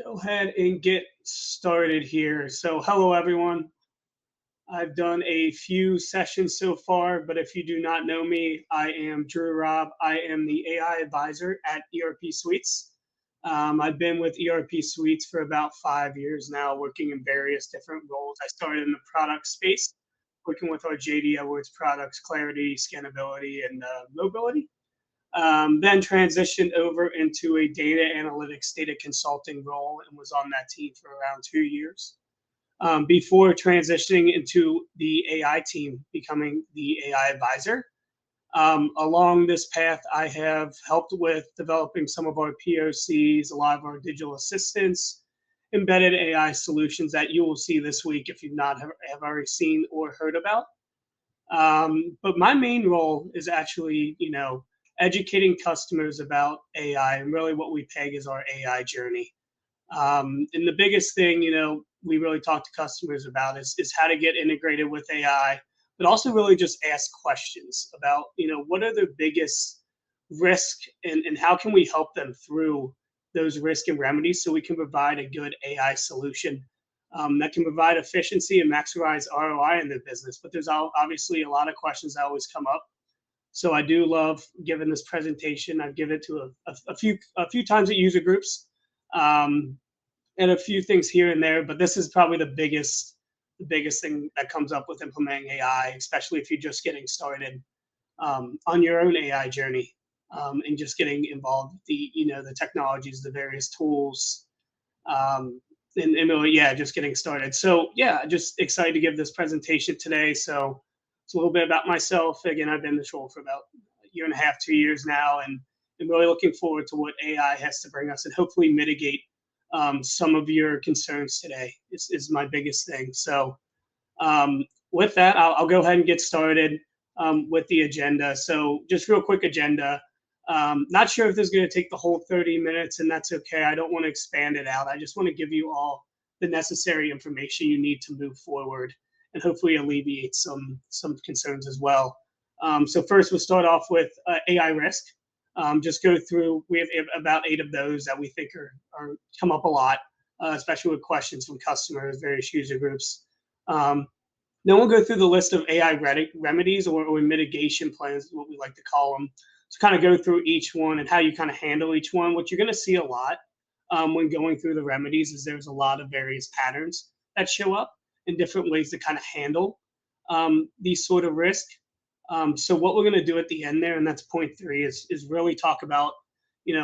Go ahead and get started here. So, hello everyone. I've done a few sessions so far, but if you do not know me, I am Robb. I am the AI advisor at ERP Suites. I've been with ERP Suites for about 5 years now, working in various different roles. I started in the product space, working with our JD Edwards products, clarity, scannability, and mobility. Then transitioned over into a data analytics, data consulting role, and was on that team for around 2 years before transitioning into the AI team, becoming the AI advisor. Along this path, I have helped with developing some of our POCs, a lot of our digital assistants, embedded AI solutions that you will see this week if you've not have already seen or heard about. But my main role is actually, educating customers about AI and really what we peg as our AI journey. And the biggest thing, we really talk to customers about is how to get integrated with AI, but also really just ask questions about, what are the biggest risk and how can we help them through those risk and remedies so we can provide a good AI solution that can provide efficiency and maximize ROI in their business. But there's obviously a lot of questions that always come up. So I do love giving this presentation. I've given it to a few times at user groups, um, and a few things here and there. But this is probably the biggest thing that comes up with implementing AI, especially if you're just getting started on your own AI journey, and just getting involved with the technologies, the various tools, and really, yeah, just getting started. So yeah, just excited to give this presentation today. So it's a little bit about myself. Again, I've been in this role for about a year and a half, 2 years now, and I'm really looking forward to what AI has to bring us and hopefully mitigate some of your concerns today is my biggest thing. So with that, I'll go ahead and get started with the agenda. So just real quick agenda. Not sure if this is going to take the whole 30 minutes, and that's okay. I don't want to expand it out. I just want to give you all the necessary information you need to move forward and hopefully alleviate some concerns as well. So first, we'll start off with AI risk. Just go through. We have about 8 of those that we think are come up a lot, especially with questions from customers, various user groups. Then we'll go through the list of AI remedies or mitigation plans, what we like to call them. So kind of go through each one and how you kind of handle each one. What you're going to see a lot when going through the remedies is there's a lot of various patterns that show up in different ways to kind of handle these sort of risk. So what we're going to do at the end there, and that's point 3, is really talk about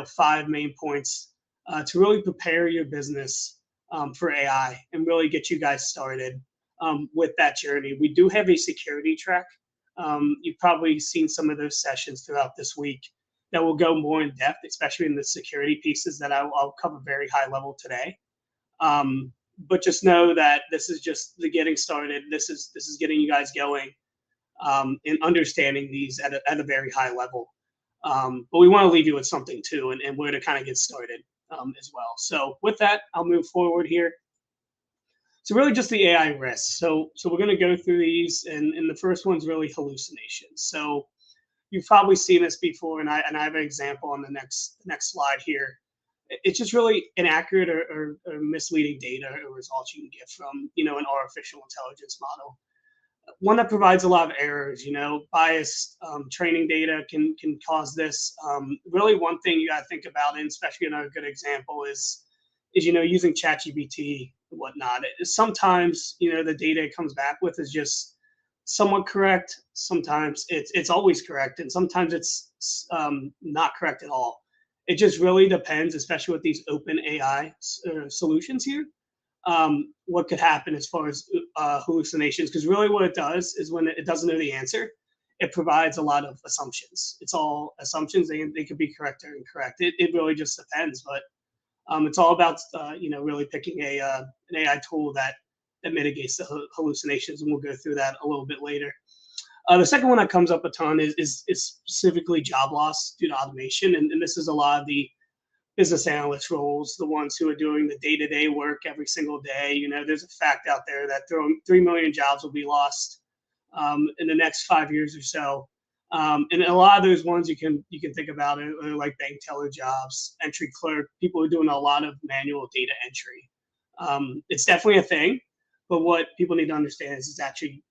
5 main points to really prepare your business for AI and really get you guys started with that journey. We do have a security track. You've probably seen some of those sessions throughout this week that will go more in depth, especially in the security pieces that I'll cover very high level today. But just know that this is just the getting started. This is getting you guys going in understanding these at a very high level. But we want to leave you with something too, and where to kind of get started as well. So with that, I'll move forward here. So really just the AI risks. So we're going to go through these, and the first one's really hallucinations. So you've probably seen this before, and I have an example on the next slide here. It's just really inaccurate or misleading data or results you can get from an artificial intelligence model. One that provides a lot of errors, biased training data can cause this. Really, one thing you got to think about, and especially another good example is using ChatGPT and whatnot. Sometimes the data it comes back with is just somewhat correct. Sometimes it's always correct, and sometimes it's not correct at all. It just really depends, especially with these open AI solutions here. What could happen as far as hallucinations, because really what it does is when it doesn't know the answer, it provides a lot of assumptions. It's all assumptions. They could be correct or incorrect. It really just depends, but it's all about really picking an AI tool that mitigates the hallucinations, and we'll go through that a little bit later. The second one that comes up a ton is specifically job loss due to automation, and this is a lot of the business analyst roles, the ones who are doing the day-to-day work every single day. There's a fact out there that 3 million jobs will be lost in the next 5 years or so And a lot of those ones you can think about it are like bank teller jobs, entry clerk, people who are doing a lot of manual data entry. It's definitely a thing, but what people need to understand is it's actually,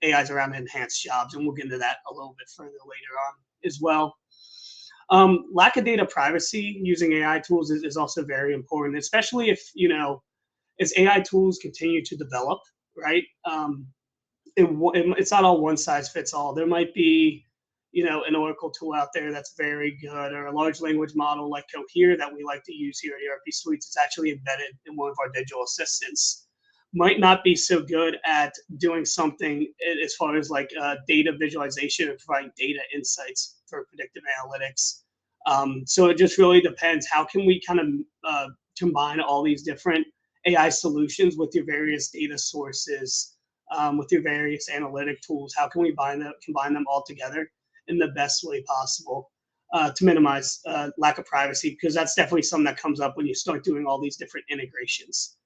AI is around to enhance jobs, and we'll get into that a little bit further later on as well. Lack of data privacy using AI tools is also very important, especially if, as AI tools continue to develop, right? It's not all one size fits all. There might be, an Oracle tool out there that's very good, or a large language model like Cohere that we like to use here at ERP Suites. It's actually embedded in one of our digital assistants. Might not be so good at doing something as far as like data visualization and providing data insights for predictive analytics. So it just really depends. How can we kind of combine all these different AI solutions with your various data sources, with your various analytic tools? How can we combine them all together in the best way possible to minimize lack of privacy? Because that's definitely something that comes up when you start doing all these different integrations.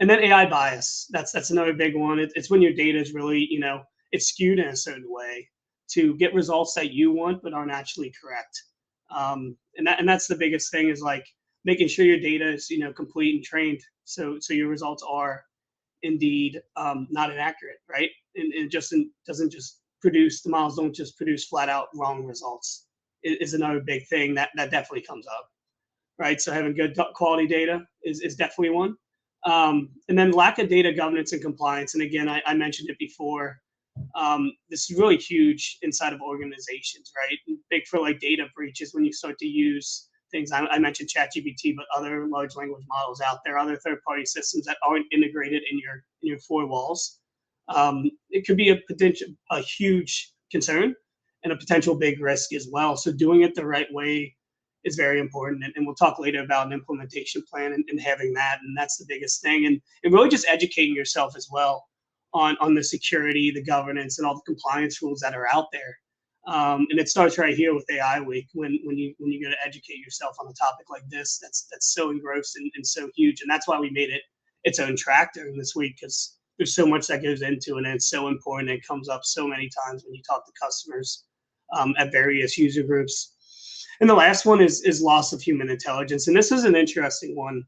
And then AI bias. That's another big one. It's when your data is really, it's skewed in a certain way to get results that you want but aren't actually correct. And that's the biggest thing, is like making sure your data is, complete and trained, so your results are indeed not inaccurate, right? And it just doesn't just produce, the models don't just produce flat out wrong results. It is another big thing that definitely comes up, right? So having good quality data is definitely one. And then lack of data governance and compliance. And again, I mentioned it before. This is really huge inside of organizations, right? Big for like data breaches when you start to use things. I mentioned ChatGPT, but other large language models out there, other third-party systems that aren't integrated in your four walls. It could be a huge concern and a potential big risk as well. So doing it the right way is very important. And we'll talk later about an implementation plan and having that. And that's the biggest thing. And really just educating yourself as well on the security, the governance, and all the compliance rules that are out there. And it starts right here with AI Week when you're going to educate yourself on a topic like this that's so engrossed and so huge. And that's why we made it its own track during this week, because there's so much that goes into it, and it's so important. It comes up so many times when you talk to customers at various user groups. And the last one is loss of human intelligence. And this is an interesting one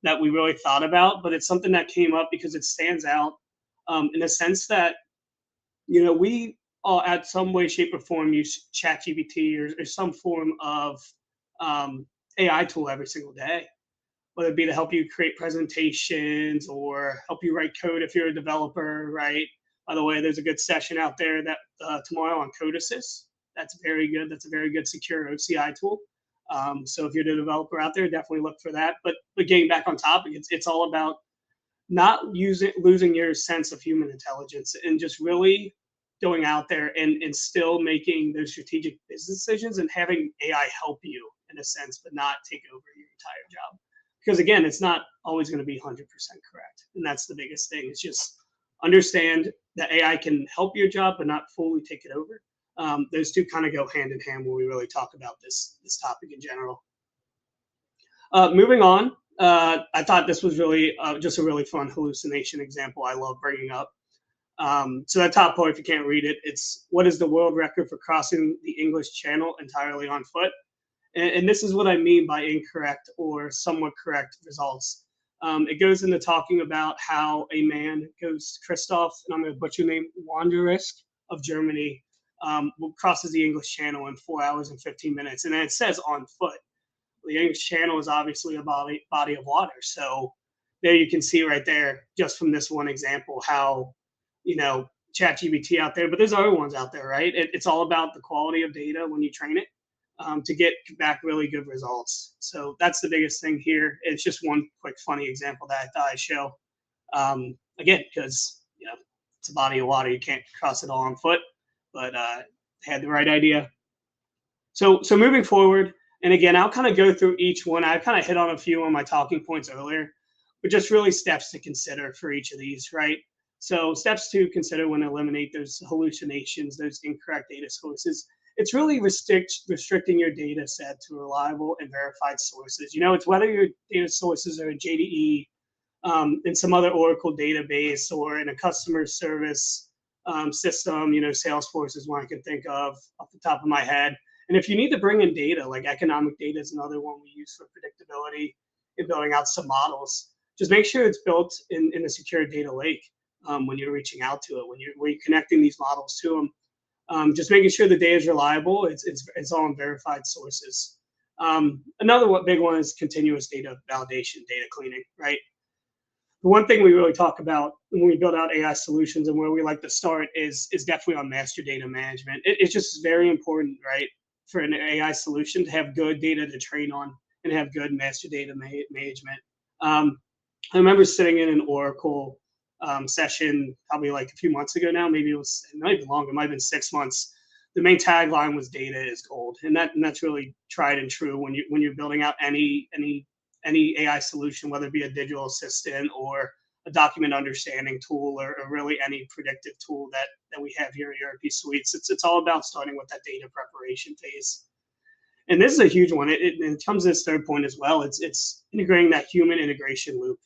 that we really thought about, but it's something that came up because it stands out in the sense that, we all at some way, shape, or form use ChatGPT or some form of AI tool every single day, whether it be to help you create presentations or help you write code if you're a developer, right? By the way, there's a good session out there that tomorrow on Code Assist. That's very good. That's a very good secure OCI tool. So if you're the developer out there, definitely look for that. But getting back on topic, it's all about not losing your sense of human intelligence, and just really going out there and still making those strategic business decisions and having AI help you in a sense, but not take over your entire job. Because again, it's not always going to be 100% correct. And that's the biggest thing. It's just understand that AI can help your job, but not fully take it over. Those two kind of go hand in hand when we really talk about this topic in general. Moving on, I thought this was really just a really fun hallucination example I love bringing up. So that top part, if you can't read it, it's what is the world record for crossing the English Channel entirely on foot? And this is what I mean by incorrect or somewhat correct results. It goes into talking about how a man goes, Christoph, and I'm going to butcher your name, Wanderisk of Germany, crosses the English Channel in 4 hours and 15 minutes. And then it says on foot. The English Channel is obviously a body of water. So there you can see right there, just from this one example, how, ChatGPT out there, but there's other ones out there, right? It's all about the quality of data when you train it to get back really good results. So that's the biggest thing here. It's just one quick funny example that I thought I'd show. Again, because, it's a body of water. You can't cross it all on foot, but had the right idea. So moving forward, and again, I'll kind of go through each one. I kind of hit on a few on my talking points earlier, but just really steps to consider for each of these, right? So steps to consider when eliminate those hallucinations, those incorrect data sources. It's really restricting your data set to reliable and verified sources. It's whether your data sources are in JDE, in some other Oracle database, or in a customer service system. Salesforce is one I can think of off the top of my head. And if you need to bring in data, like economic data is another one we use for predictability and building out some models. Just make sure it's built in a secure data lake when you're reaching out to it, when you're connecting these models to them. Just making sure the data is reliable. It's all in verified sources. Another big one is continuous data validation, data cleaning, right? The one thing we really talk about when we build out AI solutions and where we like to start is definitely on master data management. It's just very important, right, for an AI solution to have good data to train on and have good master data management. I remember sitting in an Oracle session probably like a few months ago now. Maybe it might be longer. It might have been 6 months. The main tagline was "Data is gold," and that's really tried and true when you're building out any AI solution, whether it be a digital assistant or a document understanding tool or really any predictive tool that we have here at ERP Suites. It's all about starting with that data preparation phase. And this is a huge one. It comes to this third point as well. It's integrating that human integration loop.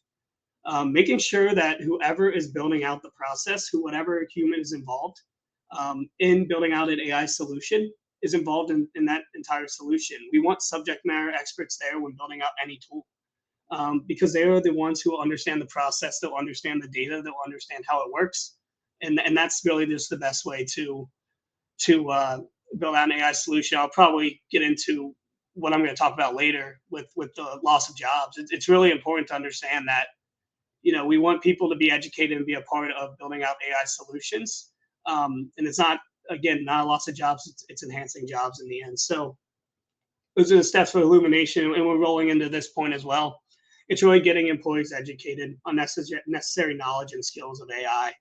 Making sure that whoever is building out the process, whatever human is involved in building out an AI solution, is involved in that entire solution. We want subject matter experts there when building out any tool because they are the ones who understand the process, they'll understand the data, they'll understand how it works. And that's really just the best way to build out an AI solution. I'll probably get into what I'm going to talk about later with the loss of jobs. It's really important to understand that we want people to be educated and be a part of building out AI solutions. And it's not, again, not a loss of jobs, it's enhancing jobs in the end. So those are the steps for illumination, and we're rolling into this point as well. It's really getting employees educated on necessary knowledge and skills of AI.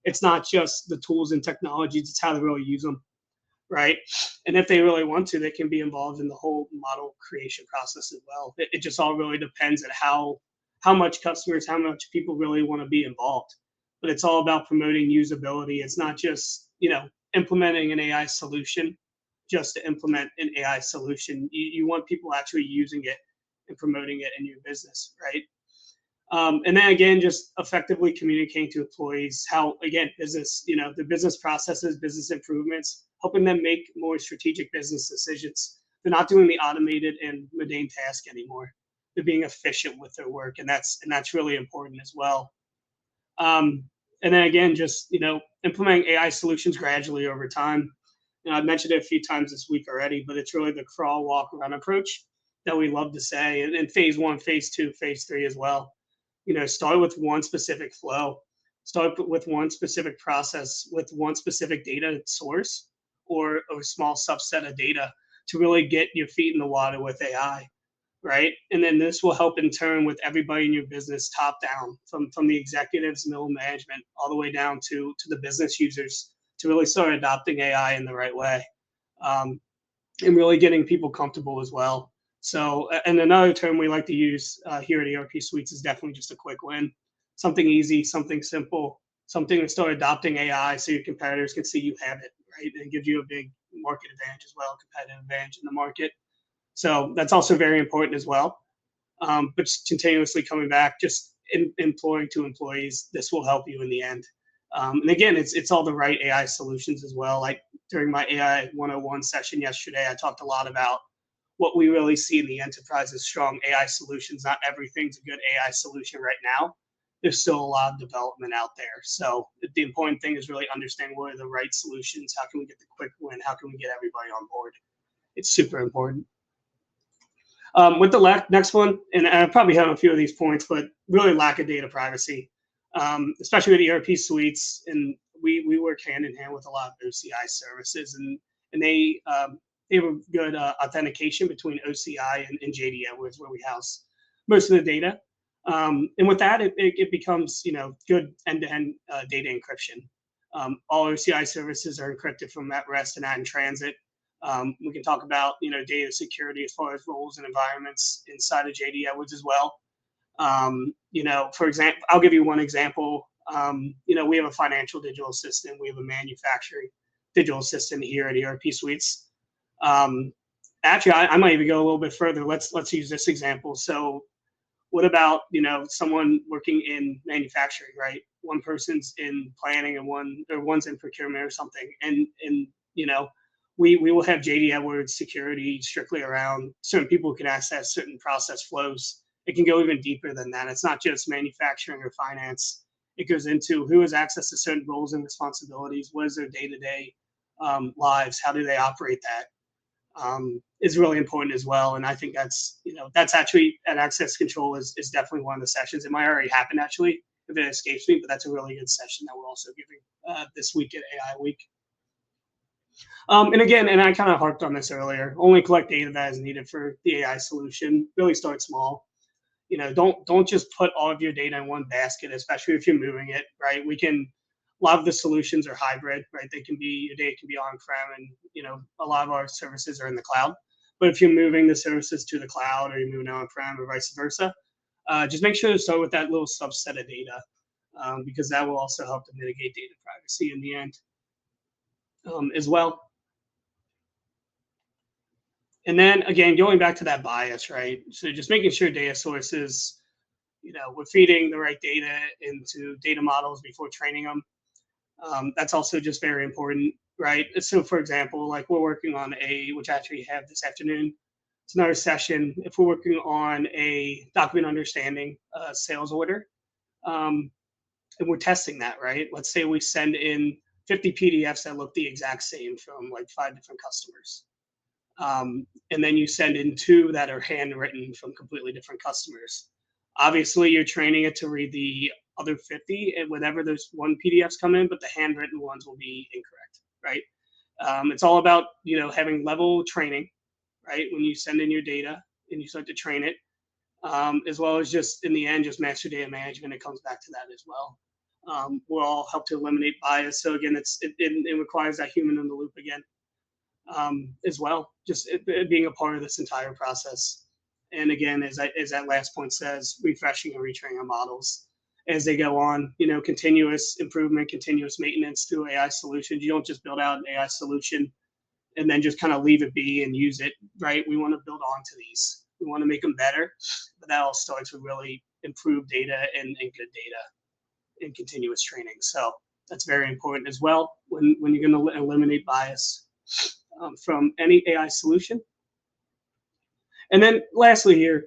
It's not just the tools and technologies, it's how to really use them, right? And if they really want to, they can be involved in the whole model creation process as well. It just all really depends on how much customers, how much people really want to be involved. But it's all about promoting usability. It's not just, implementing an AI solution just to implement an AI solution. You want people actually using it and promoting it in your business, right? And then again, just effectively communicating to employees how, again, business, the business processes, business improvements, helping them make more strategic business decisions. They're not doing the automated and mundane task anymore. They're being efficient with their work, and that's really important as well. And then again, just implementing AI solutions gradually over time. I've mentioned it a few times this week already, but it's really the crawl, walk, run approach that we love to say. And phase 1, phase 2, phase 3 as well. Start with one specific flow, start with one specific process, with one specific data source or a small subset of data to really get your feet in the water with AI. Right. And then this will help in turn with everybody in your business top down from the executives, middle management, all the way down to the business users to really start adopting AI in the right way and really getting people comfortable as well. So, and another term we like to use here at ERP Suites is definitely just a quick win, something easy, something simple, something to start adopting AI so your competitors can see you have it, right? And gives you a big market advantage as well, competitive advantage in the market. So that's also very important as well. But just continuously coming back, just employing to employees, this will help you in the end. And again, it's all the right AI solutions as well. Like during my AI 101 session yesterday, I talked a lot about what we really see in the enterprise as strong AI solutions. Not everything's a good AI solution right now. There's still a lot of development out there. So the important thing is really understanding what are the right solutions. How can we get the quick win? How can we get everybody on board? It's super important. With the next one, and I probably have a few of these points, but really lack of data privacy, especially with ERP Suites. And we work hand in hand with a lot of OCI services, and they have a good authentication between OCI and JD Edwards, where we house most of the data. And with that, it becomes good end-to-end data encryption. All OCI services are encrypted from at rest and at in transit. We can talk about data security as far as roles and environments inside of JD Edwards as well. For example, I'll give you one example. We have a financial digital assistant. We have a manufacturing digital assistant here at ERP Suites. Actually, I might even go a little bit further. Let's use this example. So What about, someone working in manufacturing, right? One person's in planning and one's in procurement or something. And we will have JD Edwards security strictly around certain people who can access certain process flows. It can go even deeper than that. It's not just manufacturing or finance. It goes into who has access to certain roles and responsibilities. What is their day-to-day lives? How do they operate that? Is really important as well. And I think that's actually at access control is definitely one of the sessions. It might already happen actually if it escapes me, but that's a really good session that we're also giving this week at AI Week. And again, and I kind of harped on this earlier, only collect data that is needed for the AI solution. Really start small. Don't just put all of your data in one basket, especially if you're moving it, right? A lot of the solutions are hybrid, right? Your data can be on-prem, and a lot of our services are in the cloud. But if you're moving the services to the cloud, or you're moving on-prem, or vice versa, just make sure to start with that little subset of data, because that will also help to mitigate data privacy in the end, as well. And then again, going back to that bias, right? So just making sure data sources, we're feeding the right data into data models before training them. That's also just very important, right? So for example, like we're working on which I actually have this afternoon, it's another session. If we're working on a document understanding sales order, and we're testing that, right? Let's say we send in 50 PDFs that look the exact same from like 5 different customers. And then you send in 2 that are handwritten from completely different customers. Obviously, you're training it to read the other 50 and whenever those one PDFs come in, but the handwritten ones will be incorrect, right? It's all about having level training, right? When you send in your data and you start to train it, as well as just in the end, just master data management. It comes back to that as well. Will all help to eliminate bias. So again, it requires that human in the loop again. As well, just it being a part of this entire process. And again, as that last point says, refreshing and retraining our models as they go on, continuous improvement, continuous maintenance through AI solutions. You don't just build out an AI solution and then just kind of leave it be and use it, right? We want to build onto these. We want to make them better, but that all starts with really improved data and good data and continuous training. So that's very important as well when you're going to eliminate bias from any AI solution. And then lastly here,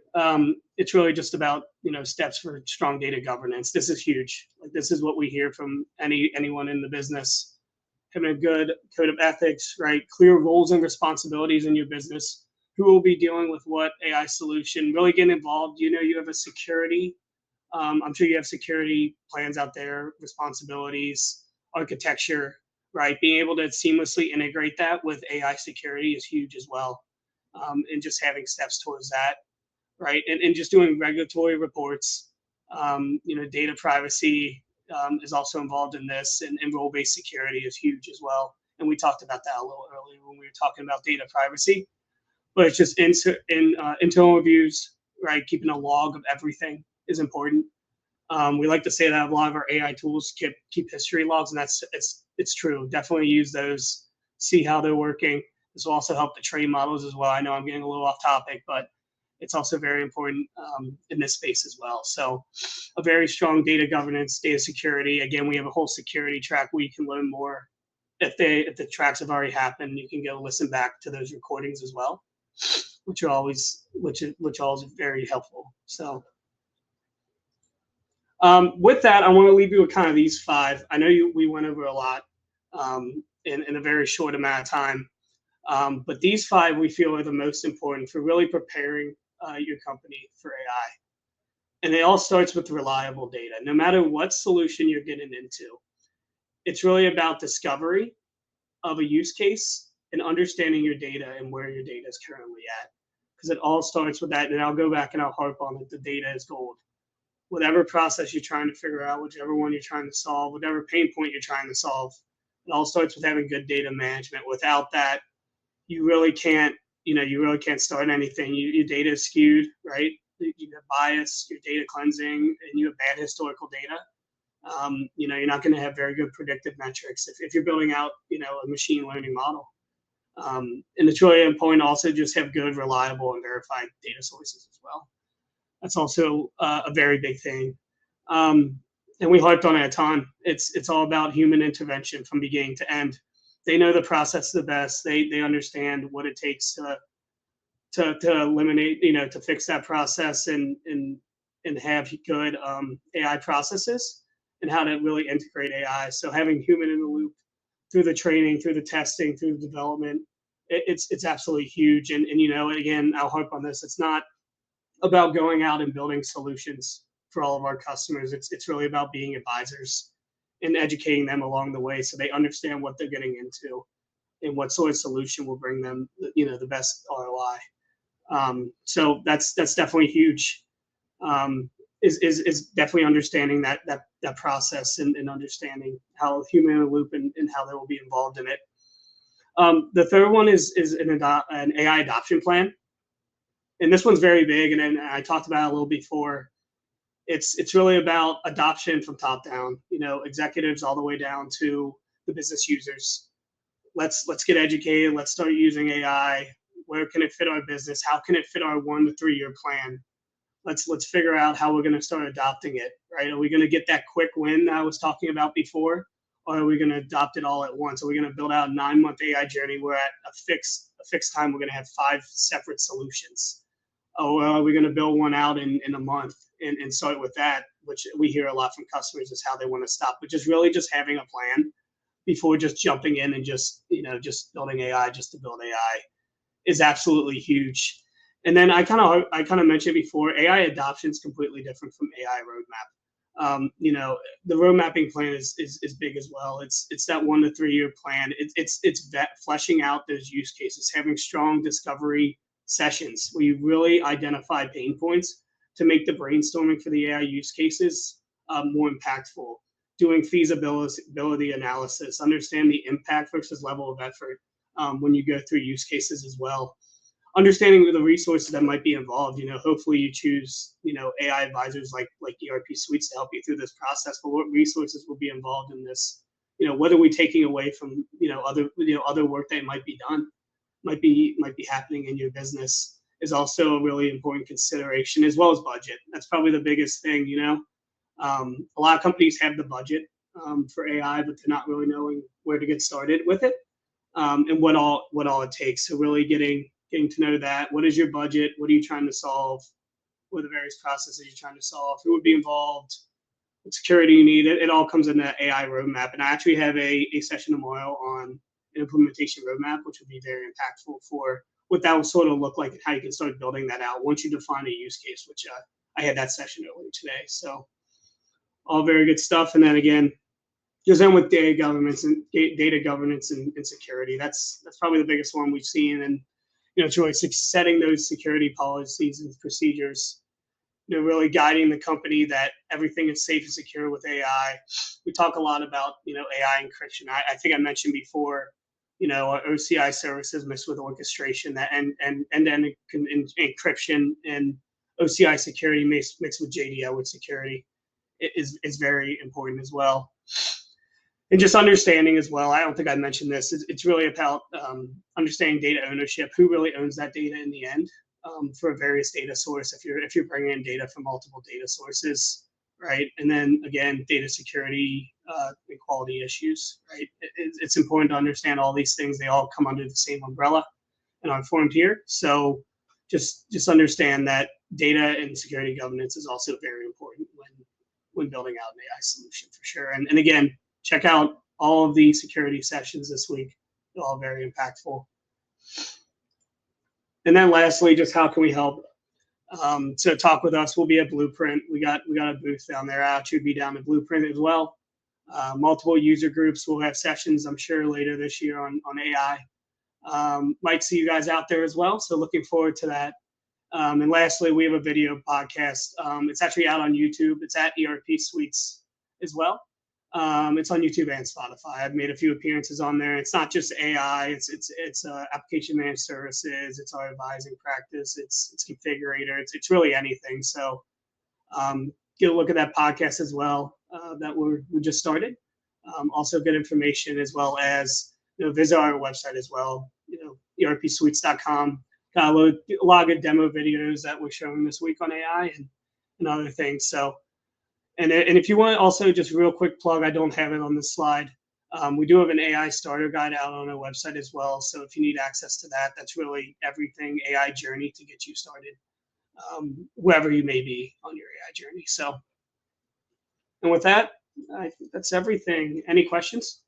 it's really just about steps for strong data governance. This is huge. Like this is what we hear from anyone in the business. Having a good code of ethics, right? Clear roles and responsibilities in your business. Who will be dealing with what AI solution? Really get involved. You have a security. I'm sure you have security plans out there, responsibilities, architecture, right? Being able to seamlessly integrate that with AI security is huge as well. And just having steps towards that, right? And just doing regulatory reports, data privacy is also involved in this, and role-based security is huge as well. And we talked about that a little earlier when we were talking about data privacy, but it's just internal reviews, right? Keeping a log of everything is important. We like to say that a lot of our AI tools keep history logs, and it's true. Definitely use those, see how they're working. This will also help the train models as well. I know I'm getting a little off topic, but it's also very important in this space as well. So a very strong data governance, data security. Again, we have a whole security track where you can learn more. If the tracks have already happened, you can go listen back to those recordings as well, which are always very helpful. So with that, I want to leave you with kind of these 5. I know we went over a lot in a very short amount of time. But these 5 we feel are the most important for really preparing your company for AI. And it all starts with reliable data. No matter what solution you're getting into, it's really about discovery of a use case and understanding your data and where your data is currently at. Because it all starts with that. And I'll go back and I'll harp on it. The data is gold. Whatever process you're trying to figure out, whichever one you're trying to solve, whatever pain point you're trying to solve, it all starts with having good data management. Without that, you really can't start anything. Your data is skewed, right? You have bias, your data cleansing, and you have bad historical data. You're not going to have very good predictive metrics if you're building out, a machine learning model. And it's really important also just have good, reliable, and verified data sources as well. That's also a very big thing. And we harped on it a ton. It's all about human intervention from beginning to end. They know the process the best. They understand what it takes to eliminate, to fix that process and have good AI processes and how to really integrate AI. So having human in the loop through the training, through the testing, through the development, it's absolutely huge. And again, I'll harp on this. It's not about going out and building solutions for all of our customers. It's really about being advisors and educating them along the way so they understand what they're getting into and what sort of solution will bring them, the best ROI. So that's definitely huge. Is definitely understanding that process and understanding how human in the loop and how they will be involved in it. The third one is an AI adoption plan, and this one's very big. And I talked about it a little before. It's really about adoption from top down. Executives all the way down to the business users. Let's get educated. Let's start using AI. Where can it fit our business? How can it fit our 1 to 3 year plan? Let's figure out how we're going to start adopting it. Right? Are we going to get that quick win that I was talking about before, or are we going to adopt it all at once? Are we going to build out a 9-month AI journey where at a fixed time we're going to have 5 separate solutions? Or are we going to build one out in a month and start with that, which we hear a lot from customers is how they want to stop, but just really just having a plan before just jumping in and just building AI just to build AI is absolutely huge. And then I kind of mentioned before, AI adoption is completely different from AI roadmap. The road mapping plan is big as well. It's that 1 to 3 year plan. It's fleshing out those use cases, having strong discovery sessions where you really identify pain points to make the brainstorming for the AI use cases more impactful. Doing feasibility analysis, understand the impact versus level of effort when you go through use cases as well. Understanding the resources that might be involved. Hopefully you choose AI advisors like ERP Suites to help you through this process. But what resources will be involved in this? What are we taking away from other work that might be done, might be happening in your business is also a really important consideration, as well as budget. That's probably the biggest thing. A lot of companies have the budget for AI, but they're not really knowing where to get started with it and what all it takes. So really getting to know that. What is your budget? What are you trying to solve? What are the various processes you're trying to solve? Who would be involved? What security you need? It all comes in that AI roadmap. And I actually have a session tomorrow on an implementation roadmap, which would be very impactful for what that will sort of look like and how you can start building that out once you define a use case, which I had that session earlier today. So all very good stuff. And then again, just in with data governance and security. That's probably the biggest one we've seen. And it's really setting those security policies and procedures. Really guiding the company that everything is safe and secure with AI. We talk a lot about AI encryption. I think I mentioned before. Our OCI services mixed with orchestration, that and encryption and OCI security mixed with JDL with security is very important as well. And just understanding as well. I don't think I mentioned this. It's really about understanding data ownership. Who really owns that data in the end for a various data source? If you're bringing in data from multiple data sources, right? And then again, data security and quality issues, right? It's important to understand all these things. They all come under the same umbrella and are informed here. So just understand that data and security governance is also very important when building out an AI solution for sure. And again, check out all of the security sessions this week. They're all very impactful. And then lastly, just how can we help? So talk with us. We'll be at Blueprint. We got a booth down there. I'll actually be down at Blueprint as well. Multiple user groups. We'll have sessions, I'm sure, later this year on AI. Might see you guys out there as well. So looking forward to that. And lastly, we have a video podcast. It's actually out on YouTube. It's at ERP Suites as well. It's on YouTube and Spotify. I've made a few appearances on there. It's not just AI. It's application managed services. It's our advising practice. It's configurator. It's really anything. So get a look at that podcast as well that we just started. Also good information as well as visit our website as well. ERPSuites.com. Got a lot of good demo videos that we're showing this week on AI, and and other things. So, and if you want, also just real quick plug, I don't have it on this slide. We do have an AI starter guide out on our website as well. So if you need access to that, that's really everything AI journey to get you started, wherever you may be on your AI journey. So, and with that, I think that's everything. Any questions?